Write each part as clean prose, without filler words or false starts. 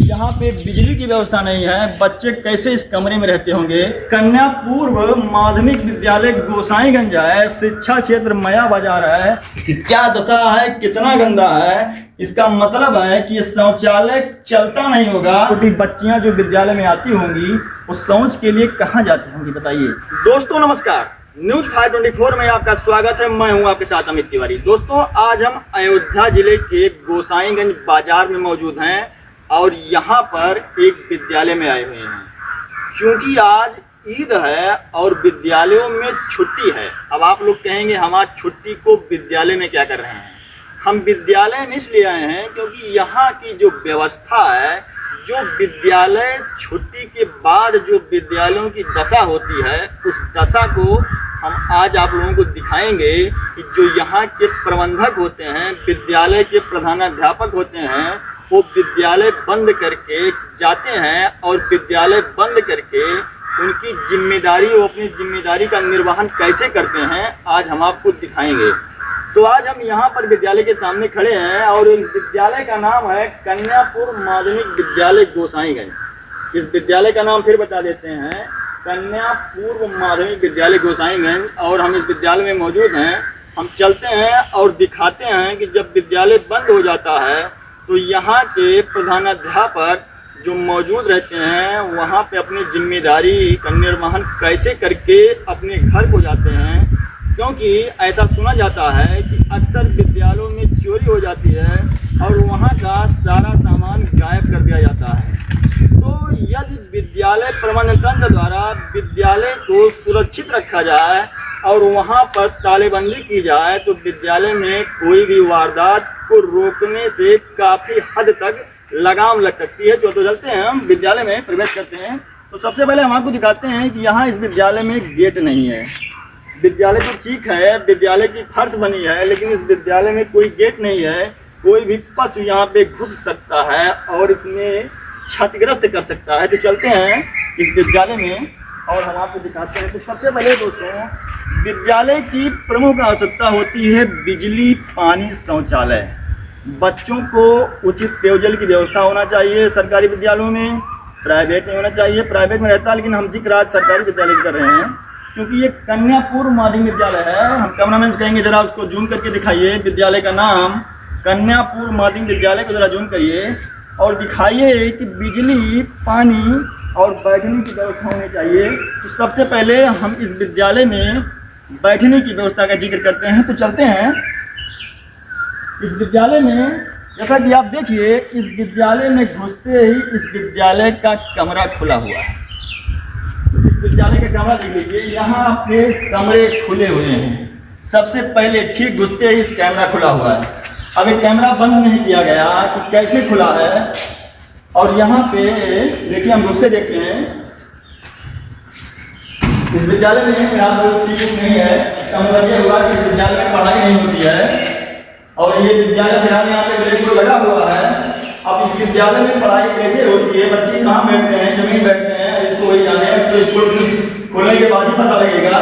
यहाँ पे बिजली की व्यवस्था नहीं है, बच्चे कैसे इस कमरे में रहते होंगे। कन्या पूर्व माध्यमिक विद्यालय गोसाईगंज है, शिक्षा क्षेत्र मया बाजार है कि क्या दशा है, कितना गंदा है। इसका मतलब है कि शौचालय चलता नहीं होगा। छोटी बच्चियां जो विद्यालय में आती होंगी वो शौच के लिए कहाँ जाती होंगी बताइए। दोस्तों नमस्कार, न्यूज 524 में आपका स्वागत है। मैं हूं आपके साथ अमित तिवारी। दोस्तों आज हम अयोध्या जिले के गोसाईगंज बाजार में मौजूद हैं और यहाँ पर एक विद्यालय में आए हुए हैं क्योंकि आज ईद है और विद्यालयों में छुट्टी है। अब आप लोग कहेंगे हम आज छुट्टी को विद्यालय में क्या कर रहे हैं। हम विद्यालय में इसलिए आए हैं क्योंकि यहाँ की जो व्यवस्था है, जो विद्यालय छुट्टी के बाद जो विद्यालयों की दशा होती है, उस दशा को हम आज आप लोगों को दिखाएंगे कि जो यहाँ के प्रबंधक होते हैं, विद्यालय के प्रधानाध्यापक होते हैं, वो विद्यालय बंद करके जाते हैं और विद्यालय बंद करके उनकी जिम्मेदारी, वो अपनी जिम्मेदारी का निर्वहन कैसे करते हैं, आज हम आपको दिखाएंगे। तो आज हम यहाँ पर विद्यालय के सामने खड़े हैं और इस विद्यालय का नाम है कन्या पूर्व माध्यमिक विद्यालय गोसाईगंज। इस विद्यालय का नाम फिर बता देते हैं, कन्या पूर्व माध्यमिक विद्यालय गोसाईगंज। और हम इस विद्यालय में मौजूद हैं। हम चलते हैं और दिखाते हैं कि जब विद्यालय बंद हो जाता है तो यहाँ के प्रधानाध्यापक जो मौजूद रहते हैं वहाँ पे अपनी जिम्मेदारी का निर्वहन कैसे करके अपने घर को जाते हैं। क्योंकि ऐसा सुना जाता है कि अक्सर विद्यालयों में चोरी हो जाती है और वहाँ का सारा सामान गायब कर दिया जाता है। तो यदि विद्यालय प्रबंधन तंत्र द्वारा विद्यालय को सुरक्षित रखा जाए और वहाँ पर तालेबंदी की जाए तो विद्यालय में कोई भी वारदात को रोकने से काफ़ी हद तक लगाम लग सकती है। तो चलते हैं, हम विद्यालय में प्रवेश करते हैं। तो सबसे पहले हम आपको दिखाते हैं कि यहाँ इस विद्यालय में गेट नहीं है। विद्यालय तो ठीक है, विद्यालय की फर्श बनी है, लेकिन इस विद्यालय में कोई गेट नहीं है। कोई भी पशु यहाँ पे घुस सकता है और इसमें क्षतिग्रस्त कर सकता है। तो चलते हैं इस विद्यालय में और हम आपको दिखाते हैं। तो सबसे पहले दोस्तों, विद्यालय की प्रमुख आवश्यकता होती है बिजली, पानी, शौचालय। बच्चों को उचित पेयजल की व्यवस्था होना चाहिए सरकारी विद्यालयों में, प्राइवेट में होना चाहिए। प्राइवेट में रहता है, लेकिन हम जिक्र आज सरकारी विद्यालय की कर रहे हैं क्योंकि ये कन्या पूर्व माध्यमिक विद्यालय है। हम कैमरामैन से कहेंगे जरा उसको जूम करके दिखाइए। विद्यालय का नाम कन्या पूर्व माध्यमिक विद्यालय को जरा जूम करिए और दिखाइए कि बिजली, पानी और बैठने की व्यवस्था होनी चाहिए। तो सबसे पहले हम इस विद्यालय में बैठने की व्यवस्था का जिक्र करते हैं। तो चलते हैं इस विद्यालय में। जैसा कि आप देखिए, इस विद्यालय में घुसते ही इस विद्यालय का कमरा खुला हुआ है। इस विद्यालय का कमरा देख लीजिए, यहाँ पे कमरे खुले हुए हैं। सबसे पहले ठीक घुसते ही इस कैमरा खुला हुआ है। अब ये कैमरा बंद नहीं किया गया कि कैसे खुला है। और यहाँ पे देखिए, हम घुस के देखते हैं। इस विद्यालय में फिलहाल कोई सीट नहीं है। इसका मतलब ये हुआ कि इस विद्यालय में पढ़ाई नहीं होती है। और ये विद्यालय फिलहाल यहाँ पे ब्लैक बोर्ड लगा हुआ है। अब इस विद्यालय में पढ़ाई कैसे होती है, बच्चे कहाँ बैठते हैं, जमीन बैठते हैं, इसको वही जाने। तो स्कूल खुलने के बाद ही पता लगेगा।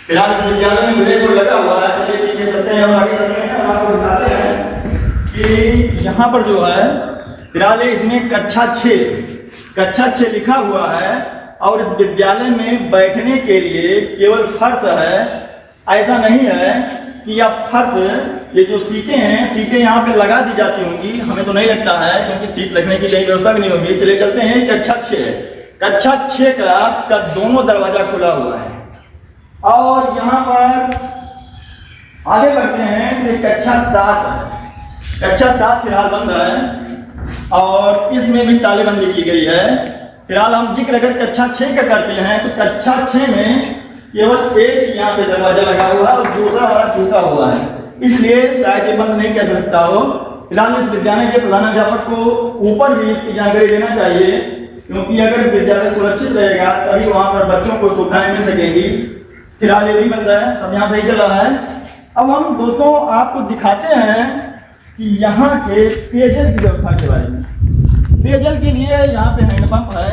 फिलहाल इस विद्यालय में ब्लैक बोर्ड लगा हुआ है। तो ये चीजें चलते हैं और आगे चलते हैं और आपको दिखाते हैं कि यहाँ पर जो है फिलहाल इसमें कक्षा 6 लिखा हुआ है। और इस विद्यालय में बैठने के लिए केवल फर्श है। ऐसा नहीं है कि आप फर्श, ये जो सीटें हैं, सीटें यहाँ पे लगा दी जाती होंगी, हमें तो नहीं लगता है क्योंकि सीट रखने की कहीं व्यवस्था भी नहीं होगी। चलिए चलते हैं कक्षा 6 क्लास का दोनों दरवाजा खुला हुआ है। और यहाँ पर आगे बढ़ते हैं तो कक्षा 7 फिलहाल बंद है और इसमें भी तालेबंदी की गई है। फिलहाल हम जिक्र अगर कक्षा 6 का करते हैं तो कक्षा 6 में केवल एक यहाँ पे दरवाजा लगा हुआ है और दूसरा वाला टूटा हुआ है, इसलिए शायद ये बंद नहीं किया जा सकता हो। फिलहाल इस विद्यालय के प्रधानाध्यापक को ऊपर भी इसकी जानकारी देना चाहिए क्योंकि अगर विद्यालय सुरक्षित रहेगा तभी वहाँ पर बच्चों को सुविधाएं मिल सकेंगी। फिलहाल ये भी बंद है, सब यहाँ सही चल रहा है। अब हम दोस्तों आपको दिखाते हैं कि यहाँ के पेयजल की व्यवस्था के बारे में। पेयजल के लिए यहाँ पे हैंडपंप है।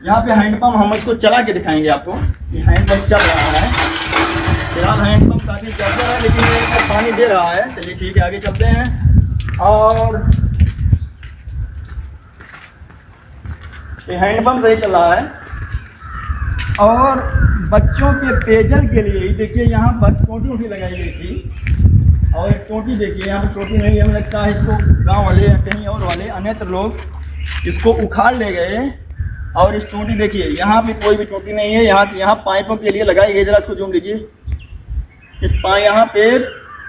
यहाँ पे हैंडपंप हम इसको चला के दिखाएंगे आपको कि हैंडपंप चल रहा है। फिलहाल हैंडपम्प काफ़ी ज़्यादा है, लेकिन ये तो पानी दे रहा है। चलिए ठीक है, आगे चलते हैं। और ये हैंडपम्प सही चल रहा है। और बच्चों के पेयजल के लिए देखिए यहाँ पर टोटी लगाई गई थी। और एक टोटी देखिए, यहाँ पर टोटी नहीं है, हमें लगता है इसको गांव वाले या कहीं और वाले अन्यत्र लोग इसको उखाड़ ले गए। और इस टोटी देखिए, यहाँ पे कोई भी टोटी नहीं है, यहाँ पाइपों के लिए लगाई गई। जरा इसको जूम लीजिए। यहाँ पे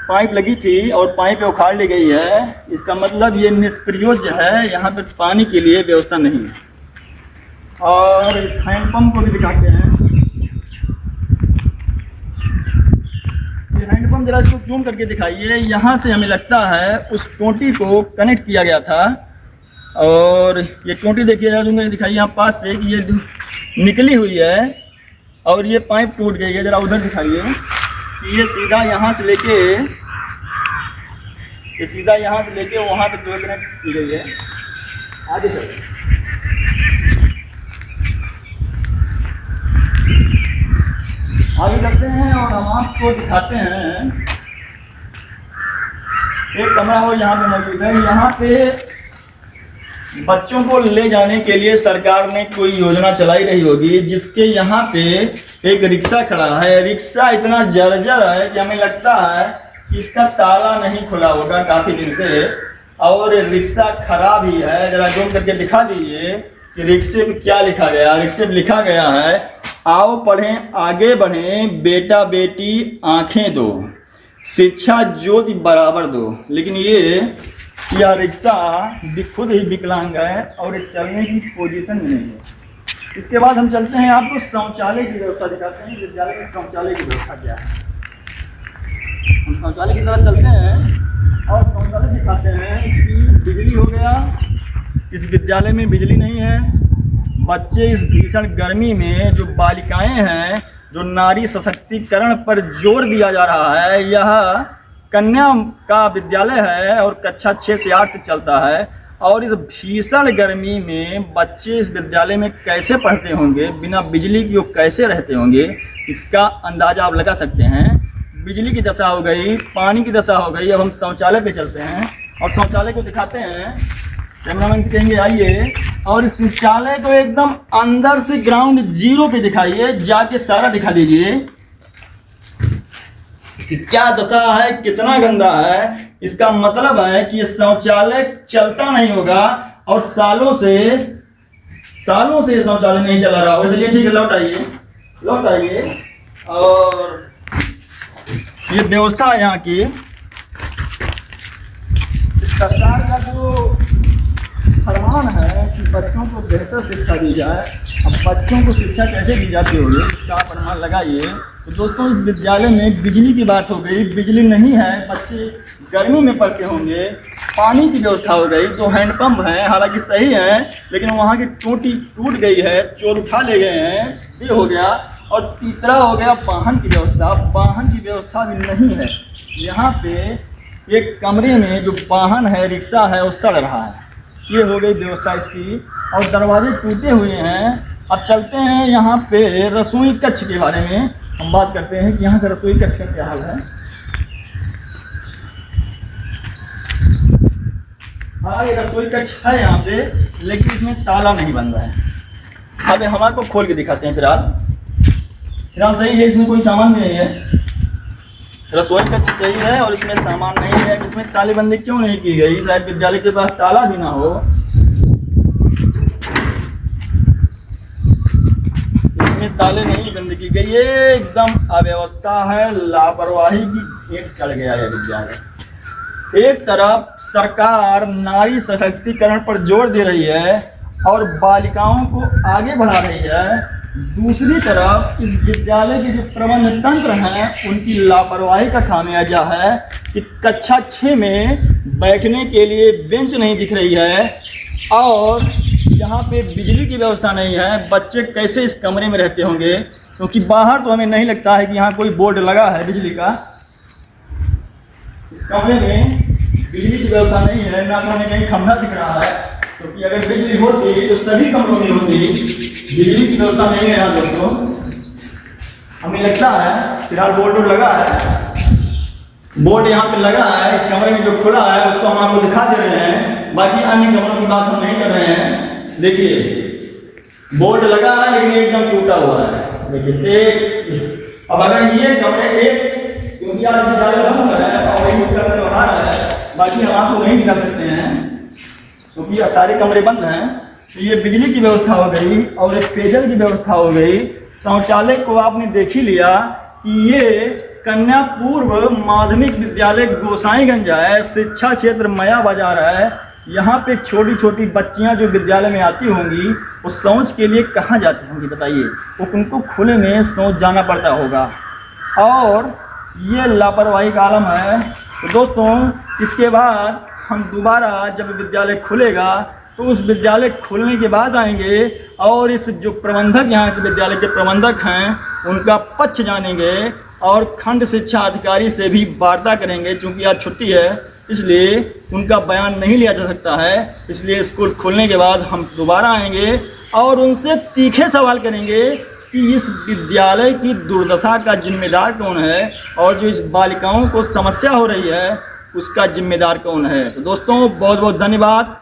पाइप लगी थी और पाइप उखाड़ ली गई है। इसका मतलब ये निष्प्रयोज्य है, यहाँ पे पानी के लिए व्यवस्था नहीं है। और इस हैंडपम्प को भी दिखाते हैं। ये हैंडपम्प जरा इसको जूम करके दिखाइए। यहाँ से हमें लगता है उस टोटी को कनेक्ट किया गया था। और ये टोटी देखिए, जरा जूम करके दिखाइए यहाँ पास से कि ये निकली हुई है और ये पाइप टूट गई है। जरा उधर दिखाइए कि ये सीधा यहाँ से लेके वहाँ पे जो कनेक्ट की गई है। आगे चलो, आगे चलते हैं और हम आपको दिखाते हैं एक कमरा और यहाँ पे मौजूद है। यहाँ पे बच्चों को ले जाने के लिए सरकार ने कोई योजना चलाई रही होगी, जिसके यहाँ पे एक रिक्शा खड़ा है। रिक्शा इतना जर्जर है कि हमें लगता है कि इसका ताला नहीं खुला होगा काफ़ी दिन से, और रिक्शा खराब ही है। जरा जूम करके दिखा दीजिए कि रिक्शे पे क्या लिखा गया। रिक्शे पे लिखा गया है, आओ पढ़ें आगे बढ़ें, बेटा बेटी आंखें दो, शिक्षा ज्योति बराबर दो। लेकिन यह रिक्शा खुद ही विकलांग है और चलने की पोजीशन में नहीं है। इसके बाद हम चलते हैं, आपको शौचालय की व्यवस्था दिखाते हैं। विद्यालय में शौचालय की व्यवस्था क्या है। हम शौचालय की तरफ चलते हैं और शौचालय दिखाते हैं कि बिजली हो गया। इस विद्यालय में बिजली नहीं है। बच्चे इस भीषण गर्मी में, जो बालिकाएं हैं, जो नारी सशक्तिकरण पर जोर दिया जा रहा है, यह कन्या का विद्यालय है और कक्षा 6 से 8 तक चलता है। और इस भीषण गर्मी में बच्चे इस विद्यालय में कैसे पढ़ते होंगे, बिना बिजली की वो कैसे रहते होंगे, इसका अंदाज़ा आप लगा सकते हैं। बिजली की दशा हो गई, पानी की दशा हो गई। अब हम शौचालय पे चलते हैं और शौचालय को दिखाते हैं। कैमरामैन से कहेंगे आइए, और इस शौचालय को एकदम अंदर से ग्राउंड जीरो पे दिखाइए, जाके सारा दिखा दीजिए कि क्या दशा है, कितना गंदा है। इसका मतलब है कि ये शौचालय चलता नहीं होगा और सालों से ये शौचालय नहीं चला रहा होगा। चलिए ठीक है, लौट आइए। और ये व्यवस्था है यहाँ की। सरकार का जो फरमान है कि बच्चों को बेहतर शिक्षा दी जाए। अब बच्चों को शिक्षा कैसे दी जाती होगी, इसका फरमान लगाइए। तो दोस्तों, इस विद्यालय में बिजली की बात हो गई, बिजली नहीं है, बच्चे गर्मी में पढ़ते होंगे। पानी की व्यवस्था हो गई, 2 हैंडपम्प हैं, हालांकि सही है, लेकिन वहाँ की टोटी टूट गई है, चोर उठा ले गए हैं, ये हो गया। और तीसरा हो गया वाहन की व्यवस्था। वाहन की व्यवस्था भी नहीं है। यहाँ पे एक कमरे में जो वाहन है, रिक्शा है, वो सड़ रहा है। ये हो गई व्यवस्था इसकी। और दरवाजे टूटे हुए हैं। अब चलते हैं यहाँ पे रसोई कक्ष के बारे में हम बात करते हैं कि यहाँ का रसोई कक्ष का क्या हाल है। हाँ, ये रसोई कक्ष है यहाँ पे, लेकिन इसमें ताला नहीं बन रहा है। अब हमारे को खोल के दिखाते हैं। फिलहाल सही है, इसमें कोई सामान नहीं है। रसोई कक्ष सही है और इसमें सामान नहीं है। इसमें तालेबंदी क्यों नहीं की गई? शायद विद्यालय के पास ताला भी ना हो। इसमें ताले नहीं बंद की गई। ये एकदम अव्यवस्था है, लापरवाही की ईंट चढ़ गया है विद्यालय। एक तरफ सरकार नारी सशक्तिकरण पर जोर दे रही है और बालिकाओं को आगे बढ़ा रही है, दूसरी तरफ इस विद्यालय के जो प्रबंध तंत्र हैं उनकी लापरवाही का खामियाजा है कि कक्षा 6 में बैठने के लिए बेंच नहीं दिख रही है और यहाँ पे बिजली की व्यवस्था नहीं है। बच्चे कैसे इस कमरे में रहते होंगे, क्योंकि बाहर तो हमें नहीं लगता है कि यहाँ कोई बोर्ड लगा है बिजली का। इस कमरे में बिजली की व्यवस्था नहीं है, ना तो हमें कहीं खंभा दिख रहा है, क्योंकि अगर बिजली होती तो सभी कमरों में होती। बिजली की व्यवस्था नहीं है यहाँ दोस्तों। हमें लगता है फिलहाल बोर्ड लगा है, बोर्ड यहाँ पे लगा है। इस कमरे में जो खुला है उसको हम आपको दिखा दे रहे हैं, बाकी अन्य कमरों की बात हम नहीं कर रहे हैं। देखिए बोर्ड लगा है लेकिन एकदम टूटा हुआ है। देखिए एक, अब अगर ये कमरे एक, क्योंकि आज विद्यालय बंद है और वही त्योहार है, बाकी हम आपको नहीं दिखा सकते हैं क्योंकि ये सारे कमरे बंद हैं। तो ये बिजली की व्यवस्था हो गई और एक पेयजल की व्यवस्था हो गई। शौचालय को आपने देख ही लिया कि ये कन्या पूर्व माध्यमिक विद्यालय गोसाईगंज है, शिक्षा क्षेत्र मया बाजार है। यहाँ पे छोटी छोटी बच्चियाँ जो विद्यालय में आती होंगी वो शौच के लिए कहाँ जाती होंगी बताइए? वो उनको खुले में शौच जाना पड़ता होगा और ये लापरवाही का आलम है। तो दोस्तों इसके बाद हम दोबारा जब विद्यालय खुलेगा तो उस विद्यालय खुलने के बाद आएंगे और इस जो प्रबंधक यहाँ के विद्यालय के प्रबंधक हैं उनका पक्ष जानेंगे और खंड शिक्षा अधिकारी से भी वार्ता करेंगे। क्योंकि आज छुट्टी है इसलिए उनका बयान नहीं लिया जा सकता है, इसलिए स्कूल खुलने के बाद हम दोबारा आएंगे और उनसे तीखे सवाल करेंगे कि इस विद्यालय की दुर्दशा का जिम्मेदार कौन है और जो इस बालिकाओं को समस्या हो रही है उसका जिम्मेदार कौन है। तो दोस्तों बहुत बहुत धन्यवाद।